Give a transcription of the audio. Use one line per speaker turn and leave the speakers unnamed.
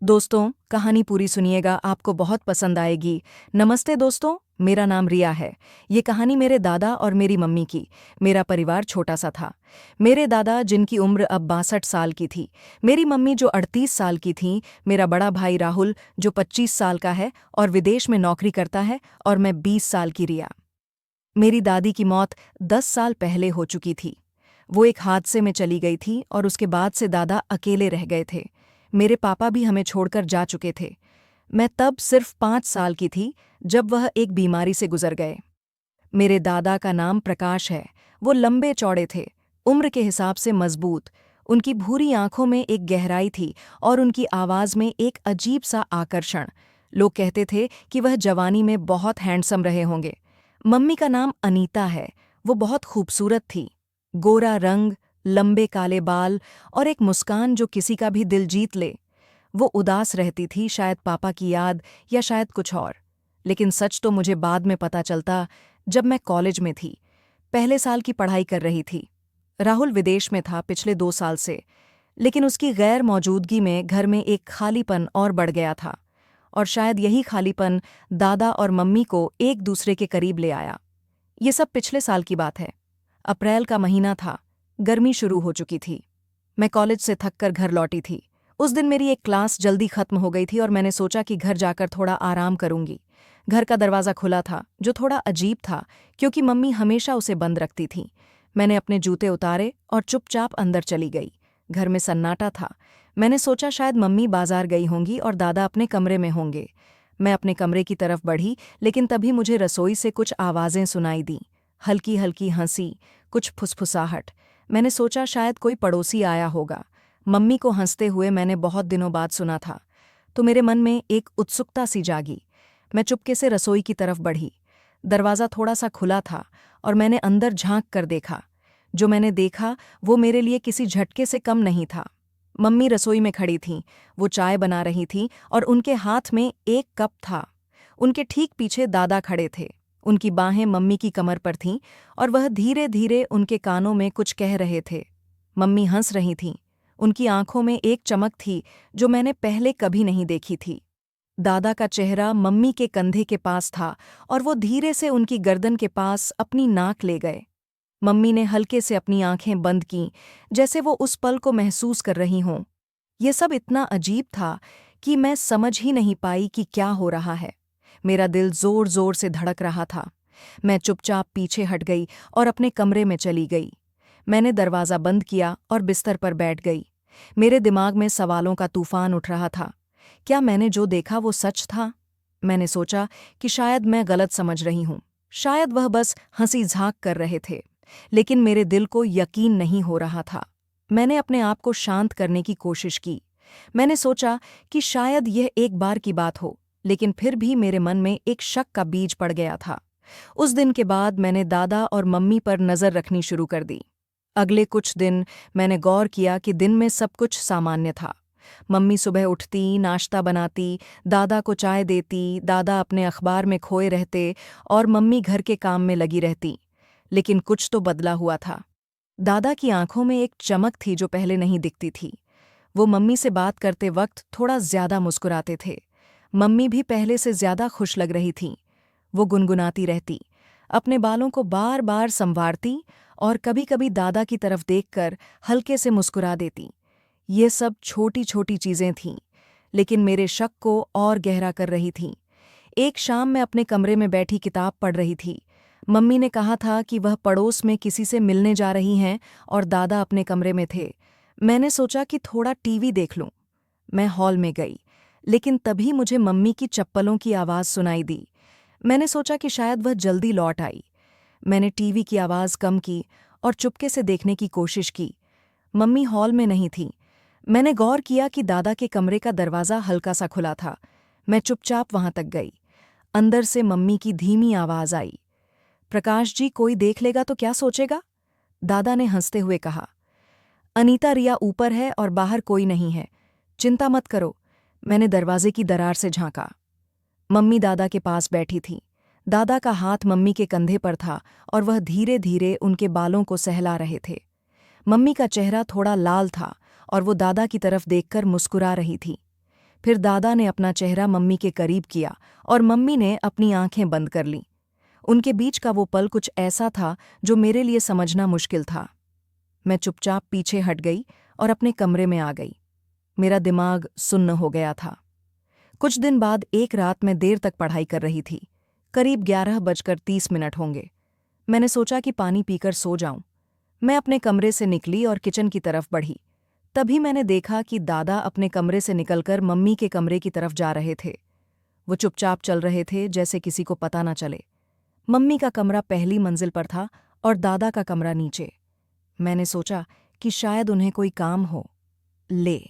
दोस्तों, कहानी पूरी सुनिएगा, आपको बहुत पसंद आएगी। नमस्ते दोस्तों, मेरा नाम रिया है। ये कहानी मेरे दादा और मेरी मम्मी की। मेरा परिवार छोटा सा था। मेरे दादा, जिनकी उम्र अब 62 साल की थी, मेरी मम्मी जो 38 साल की थीं, मेरा बड़ा भाई राहुल जो 25 साल का है और विदेश में नौकरी करता है, और मैं 20 साल की रिया। मेरी दादी की मौत 10 साल पहले हो चुकी थी। वो एक हादसे में चली गई थी और उसके बाद से दादा अकेले रह गए थे। मेरे पापा भी हमें छोड़कर जा चुके थे। मैं तब सिर्फ 5 साल की थी जब वह एक बीमारी से गुजर गए। मेरे दादा का नाम प्रकाश है। वो लंबे चौड़े थे, उम्र के हिसाब से मजबूत। उनकी भूरी आंखों में एक गहराई थी और उनकी आवाज में एक अजीब सा आकर्षण। लोग कहते थे कि वह जवानी में बहुत हैंडसम रहे होंगे। मम्मी का नाम अनीता है। वो बहुत खूबसूरत थी। गोरा रंग, लंबे काले बाल और एक मुस्कान जो किसी का भी दिल जीत ले। वो उदास रहती थी, शायद पापा की याद या शायद कुछ और। लेकिन सच तो मुझे बाद में पता चलता, जब मैं कॉलेज में थी, पहले साल की पढ़ाई कर रही थी। राहुल विदेश में था पिछले 2 साल से, लेकिन उसकी गैर मौजूदगी में घर में एक खालीपन और बढ़ गया था। और शायद यही खालीपन दादा और मम्मी को एक दूसरे के करीब ले आया। ये सब पिछले साल की बात है। अप्रैल का महीना था। गर्मी शुरू हो चुकी थी। मैं कॉलेज से थककर घर लौटी थी। उस दिन मेरी एक क्लास जल्दी खत्म हो गई थी और मैंने सोचा कि घर जाकर थोड़ा आराम करूंगी। घर का दरवाज़ा खुला था, जो थोड़ा अजीब था क्योंकि मम्मी हमेशा उसे बंद रखती थीं। मैंने अपने जूते उतारे और चुपचाप अंदर चली गई। घर में सन्नाटा था। मैंने सोचा शायद मम्मी बाजार गई होंगी और दादा अपने कमरे में होंगे। मैं अपने कमरे की तरफ बढ़ी, लेकिन तभी मुझे रसोई से कुछ आवाज़ें सुनाई दीं। हल्की हल्की हंसी, कुछ फुसफुसाहट। मैंने सोचा शायद कोई पड़ोसी आया होगा। मम्मी को हंसते हुए मैंने बहुत दिनों बाद सुना था, तो मेरे मन में एक उत्सुकता सी जागी। मैं चुपके से रसोई की तरफ बढ़ी। दरवाज़ा थोड़ा सा खुला था और मैंने अंदर झांक कर देखा। जो मैंने देखा वो मेरे लिए किसी झटके से कम नहीं था। मम्मी रसोई में खड़ी थीं। वो चाय बना रही थीं और उनके हाथ में एक कप था। उनके ठीक पीछे दादा खड़े थे। उनकी बाहें मम्मी की कमर पर थीं और वह धीरे धीरे उनके कानों में कुछ कह रहे थे। मम्मी हंस रही थीं। उनकी आंखों में एक चमक थी जो मैंने पहले कभी नहीं देखी थी। दादा का चेहरा मम्मी के कंधे के पास था और वो धीरे से उनकी गर्दन के पास अपनी नाक ले गए। मम्मी ने हल्के से अपनी आंखें बंद कीं, जैसे वो उस पल को महसूस कर रही हों। ये सब इतना अजीब था कि मैं समझ ही नहीं पाई कि क्या हो रहा है। मेरा दिल जोर जोर से धड़क रहा था। मैं चुपचाप पीछे हट गई और अपने कमरे में चली गई। मैंने दरवाज़ा बंद किया और बिस्तर पर बैठ गई। मेरे दिमाग में सवालों का तूफान उठ रहा था। क्या मैंने जो देखा वो सच था? मैंने सोचा कि शायद मैं गलत समझ रही हूँ। शायद वह बस हंसी झांक कर रहे थे। लेकिन मेरे दिल को यकीन नहीं हो रहा था। मैंने अपने आप को शांत करने की कोशिश की। मैंने सोचा कि शायद यह एक बार की बात हो, लेकिन फिर भी मेरे मन में एक शक का बीज पड़ गया था। उस दिन के बाद मैंने दादा और मम्मी पर नज़र रखनी शुरू कर दी। अगले कुछ दिन मैंने गौर किया कि दिन में सब कुछ सामान्य था। मम्मी सुबह उठती, नाश्ता बनाती, दादा को चाय देती, दादा अपने अखबार में खोए रहते और मम्मी घर के काम में लगी रहती। लेकिन कुछ तो बदला हुआ था। दादा की आंखों में एक चमक थी जो पहले नहीं दिखती थी। वो मम्मी से बात करते वक्त थोड़ा ज्यादा मुस्कुराते थे। मम्मी भी पहले से ज्यादा खुश लग रही थीं। वो गुनगुनाती रहती, अपने बालों को बार बार संवारती और कभी-कभी दादा की तरफ देखकर हल्के से मुस्कुरा देती। ये सब छोटी छोटी चीजें थीं, लेकिन मेरे शक को और गहरा कर रही थीं। एक शाम मैं अपने कमरे में बैठी किताब पढ़ रही थी। मम्मी ने कहा था कि वह पड़ोस में किसी से मिलने जा रही हैं और दादा अपने कमरे में थे। मैंने सोचा कि थोड़ा टीवी देख लूं। मैं हॉल में गई, लेकिन तभी मुझे मम्मी की चप्पलों की आवाज़ सुनाई दी। मैंने सोचा कि शायद वह जल्दी लौट आई। मैंने टीवी की आवाज़ कम की और चुपके से देखने की कोशिश की। मम्मी हॉल में नहीं थी। मैंने गौर किया कि दादा के कमरे का दरवाज़ा हल्का सा खुला था। मैं चुपचाप वहां तक गई। अंदर से मम्मी की धीमी आवाज़ आई, प्रकाश जी, कोई देख लेगा तो क्या सोचेगा? दादा ने हंसते हुए कहा। अनीता, रिया ऊपर है और बाहर कोई नहीं है, चिंता मत करो। मैंने दरवाजे की दरार से झांका। मम्मी दादा के पास बैठी थी। दादा का हाथ मम्मी के कंधे पर था और वह धीरे धीरे उनके बालों को सहला रहे थे। मम्मी का चेहरा थोड़ा लाल था और वो दादा की तरफ देखकर मुस्कुरा रही थी। फिर दादा ने अपना चेहरा मम्मी के करीब किया और मम्मी ने अपनी आंखें बंद कर लीं। उनके बीच का वो पल कुछ ऐसा था जो मेरे लिए समझना मुश्किल था। मैं चुपचाप पीछे हट गई और अपने कमरे में आ गई। मेरा दिमाग सुन्न हो गया था। कुछ दिन बाद एक रात मैं देर तक पढ़ाई कर रही थी। करीब 11:30 होंगे। मैंने सोचा कि पानी पीकर सो जाऊं। मैं अपने कमरे से निकली और किचन की तरफ बढ़ी। तभी मैंने देखा कि दादा अपने कमरे से निकलकर मम्मी के कमरे की तरफ जा रहे थे। वो चुपचाप चल रहे थे, जैसे किसी को पता न चले। मम्मी का कमरा पहली मंजिल पर था और दादा का कमरा नीचे। मैंने सोचा कि शायद उन्हें कोई काम हो। ले